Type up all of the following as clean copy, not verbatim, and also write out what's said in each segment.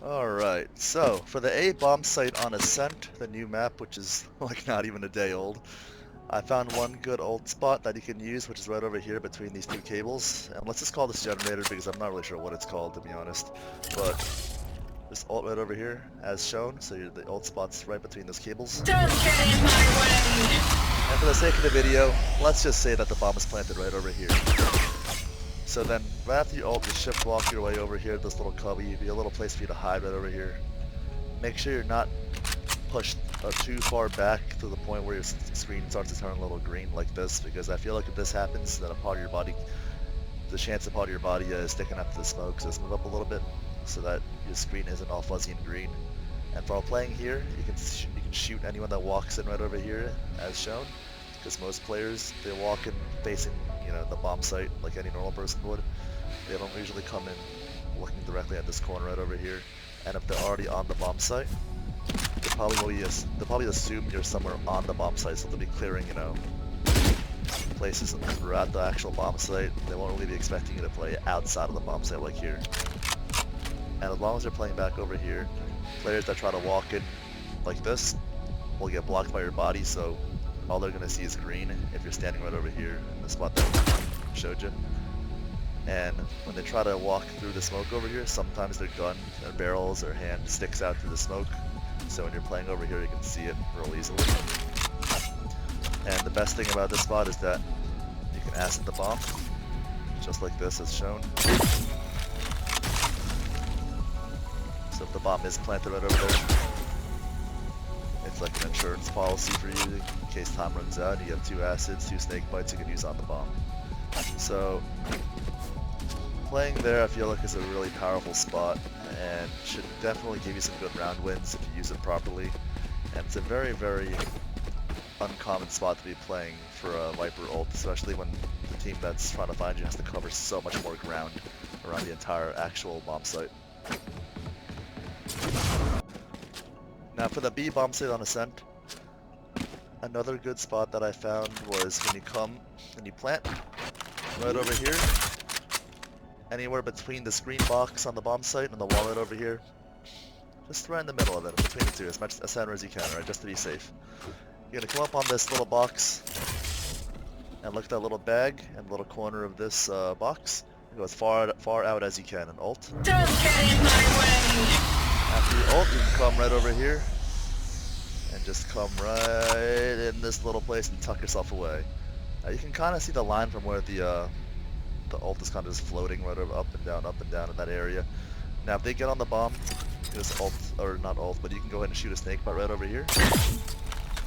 Alright, so for the A bomb site on Ascent, the new map, which is like not even a day old, I found one good old spot that you can use, which is right over here between these two cables. And let's just call this generator because I'm not really sure what it's called, to be honest. But this ult right over here, as shown, so the ult spot's right between those cables. Don't get in my way! And for the sake of the video, let's just say that the bomb is planted right over here. So then, right after you ult, you shift walk your way over here to this little cubby. Be a little place for you to hide right over here. Make sure you're not pushed too far back to the point where your screen starts to turn a little green like this, because I feel like if this happens, then a part of your body, the chance a part of your body is sticking up to the smoke, so just move up a little bit so that your screen isn't all fuzzy and green. And while playing here, you can shoot anyone that walks in right over here, as shown, because most players, they walk in facing, you know, the bomb site like any normal person would. They don't usually come in looking directly at this corner right over here. And if they're already on the bomb site, they'll probably assume you're somewhere on the bomb site, so they'll be clearing, you know, places throughout the actual bomb site. They won't really be expecting you to play outside of the bomb site like here. And as long as they're playing back over here, players that try to walk in like this will get blocked by your body, so all they're going to see is green if you're standing right over here in the spot that I showed you. And when they try to walk through the smoke over here, sometimes their gun, their barrels, or hand sticks out through the smoke. So when you're playing over here, you can see it real easily. And the best thing about this spot is that you can acid the bomb, just like this as shown. So if the bomb is planted right over there, it's like an insurance policy for you in case time runs out and you have 2 acids, 2 snake bites you can use on the bomb. So playing there I feel like is a really powerful spot and should definitely give you some good round wins if you use it properly. And it's a very, very uncommon spot to be playing for a Viper ult, especially when the team that's trying to find you has to cover so much more ground around the entire actual bomb site. Now for the B bomb site on Ascent, another good spot that I found was when you plant right over here, anywhere between the screen box on the bomb site and the wall right over here, just right in the middle of it, between the two, as much as center as you can, right, just to be safe. You're gonna come up on this little box and look at that little bag in the little corner of this box. Go as far out as you can and ult. Don't get in my way! After you ult, you can come right over here and just come right in this little place and tuck yourself away. Now you can kind of see the line from where the ult is kind of just floating right over, up and down in that area. Now if they get on the bomb, just ult, or not ult, but you can go ahead and shoot a snake bite right over here.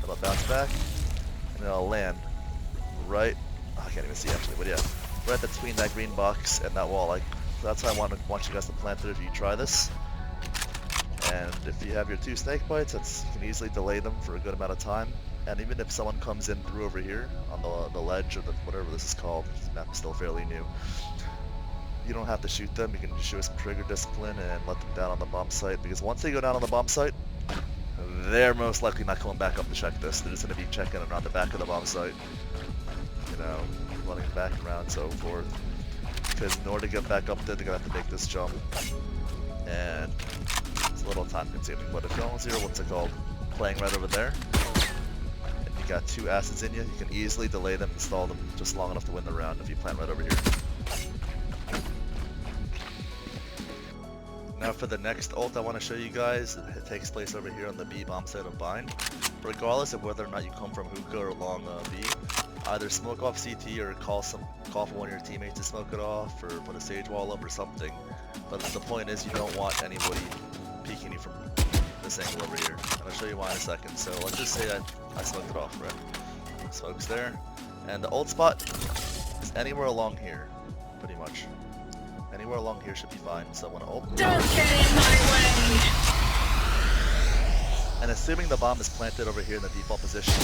It'll bounce back, and it'll land right, I can't even see actually, but yeah, right between that green box and that wall. Like, that's why I want you guys to plant it if you try this. And if you have your 2 snake bites, you can easily delay them for a good amount of time. And even if someone comes in through over here on the ledge or whatever this is called, this map is still fairly new, you don't have to shoot them. You can just show some trigger discipline and let them down on the bomb site, because once they go down on the bomb site, they're most likely not coming back up to check this. They're just going to be checking around the back of the bomb site, you know, running back around and so forth. Because in order to get back up there, they're going to have to make this jump. And it's a little time consuming, but if you're what's it called, playing right over there, and you got 2 acids in you, you can easily delay them and stall them just long enough to win the round if you plant right over here. Now for the next ult I want to show you guys, it takes place over here on the B bomb site of Bind. Regardless of whether or not you come from hookah or long B, either smoke off CT or call for one of your teammates to smoke it off, or put a sage wall up or something. But the point is, you don't want anybody peeking you from this angle over here. And I'll show you why in a second. So let's just say I smoked it off, right? Smoke's there. And the ult spot is anywhere along here, pretty much. Anywhere along here should be fine. So when I ult, Don't get in my way! and assuming the bomb is planted over here in the default position,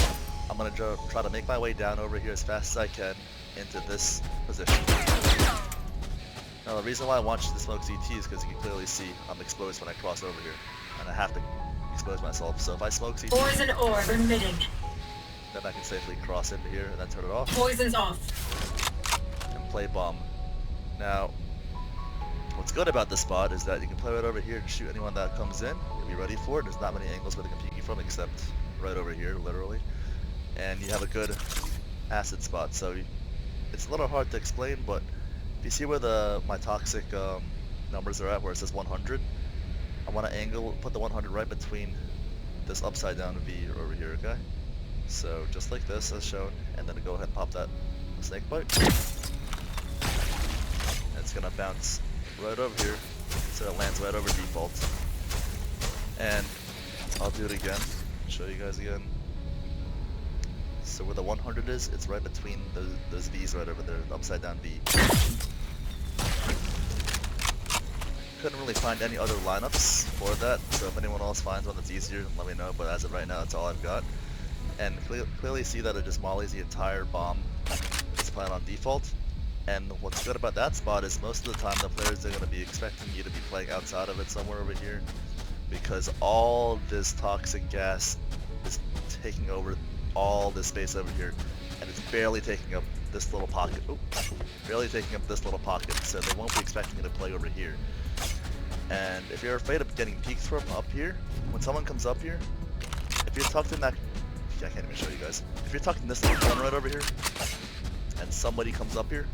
I'm gonna try to make my way down over here as fast as I can into this position. Now the reason why I want you to smoke CT is because you can clearly see I'm exposed when I cross over here, and I have to expose myself. So if I smoke CT, Poison orb emitting. then I can safely cross into here and then turn it off Poison's off. and play bomb. Now, what's good about this spot is that you can play right over here and shoot anyone that comes in. You'll be ready for it. There's not many angles where they can peek you from except right over here, literally. And you have a good acid spot. So it's a little hard to explain, but if you see where my toxic numbers are at, where it says 100, I want to put the 100 right between this upside down V over here, okay? So just like this as shown, and then go ahead and pop that snake bite. And it's gonna bounce right over here, so it lands right over default. And I'll do it again, show you guys again. So where the 100 is, it's right between those V's right over there, the upside down V. Couldn't really find any other lineups for that, so if anyone else finds one that's easier, let me know, but as of right now, that's all I've got. And clearly see that it just mollies the entire bomb that's planned on default. And what's good about that spot is most of the time the players are going to be expecting you to be playing outside of it somewhere over here, because all this toxic gas is taking over all this space over here, and it's barely taking up this little pocket. Barely taking up this little pocket, so they won't be expecting you to play over here. And if you're afraid of getting peeked from up here, when someone comes up here, if you're tucked in that, I can't even show you guys. If you're tucked in this little corner right over here, and somebody comes up here,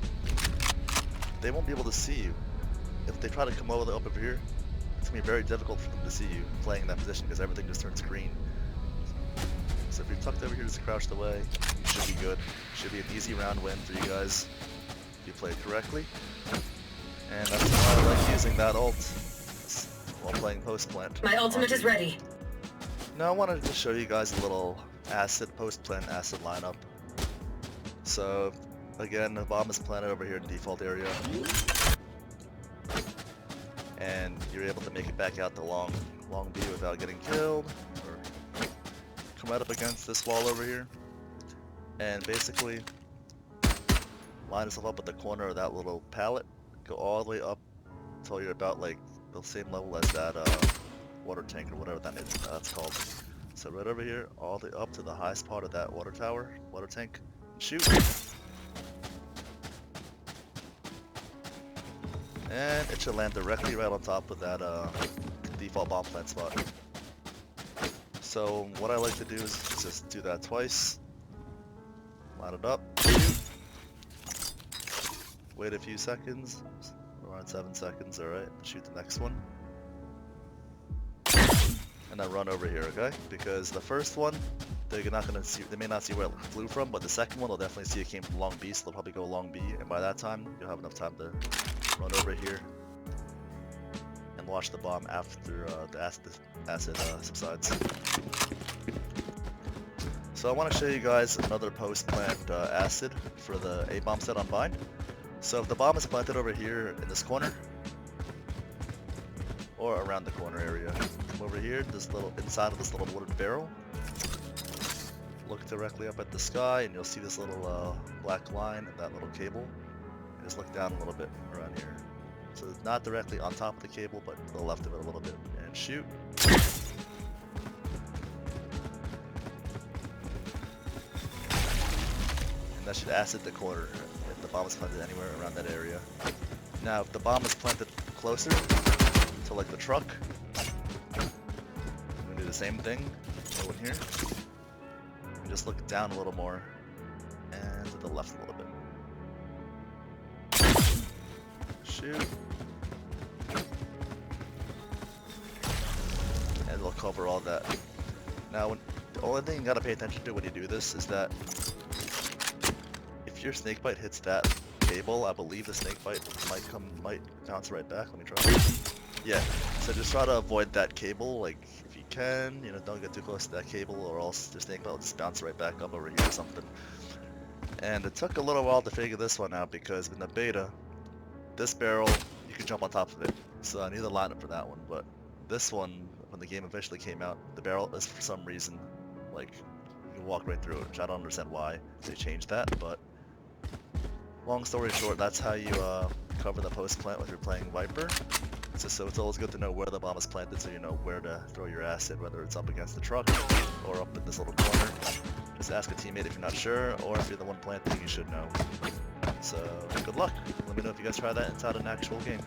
they won't be able to see you. If they try to come up over here, it's gonna be very difficult for them to see you playing in that position because everything just turns green. So if you're tucked over here just crouched away, you should be good. Should be an easy round win for you guys if you play it correctly. And that's why I like using that ult while playing post plant. My ultimate is ready. Now I wanted to show you guys a little acid post plant acid lineup. So again, the bomb is planted over here in the default area, and you're able to make it back out the long B without getting killed, or come right up against this wall over here, and basically line yourself up at the corner of that little pallet, go all the way up until you're about like the same level as that water tank or whatever that's called. So right over here, all the way up to the highest part of that water tank, shoot. And it should land directly right on top of that default bomb plant spot. So what I like to do is just do that twice, line it up, wait a few seconds, around 7 seconds, alright, shoot the next one. And then run over here, okay? Because the first one, they may not see where it flew from, but the second one, they'll definitely see it came from long B, so they'll probably go long B, and by that time, you'll have enough time to run over here and watch the bomb after the acid subsides. So I want to show you guys another post-plant acid for the A-bomb set on bind. So if the bomb is planted over here in this corner, or around the corner area, come over here, this little inside of this little wooden barrel, look directly up at the sky, and you'll see this little black line and that little cable. And just look down a little bit around here. So it's not directly on top of the cable, but to the left of it a little bit, and shoot. And that should acid the corner if the bomb is planted anywhere around that area. Now, if the bomb is planted closer to like the truck, I'm gonna do the same thing. Go in here and just look down a little more and to the left a little bit. Shoot. And it'll cover all that. Now, the only thing you gotta pay attention to when you do this is that if your snakebite hits that cable, I believe the snakebite might bounce right back. Let me try. Yeah, so just try to avoid that cable, like, if you can, you know, don't get too close to that cable, or else your snakebite will just bounce right back up over here or something. And it took a little while to figure this one out, because in the beta, this barrel, you can jump on top of it, so I knew the lineup for that one, but this one, when the game officially came out, the barrel is for some reason, like, you can walk right through it, which I don't understand why they changed that, but long story short, that's how you cover the post plant when you're playing Viper. So it's always good to know where the bomb is planted, so you know where to throw your acid, whether it's up against the truck or up in this little corner. Just ask a teammate if you're not sure, or if you're the one planting, you should know. So good luck. Let me know if you guys try that inside an actual game.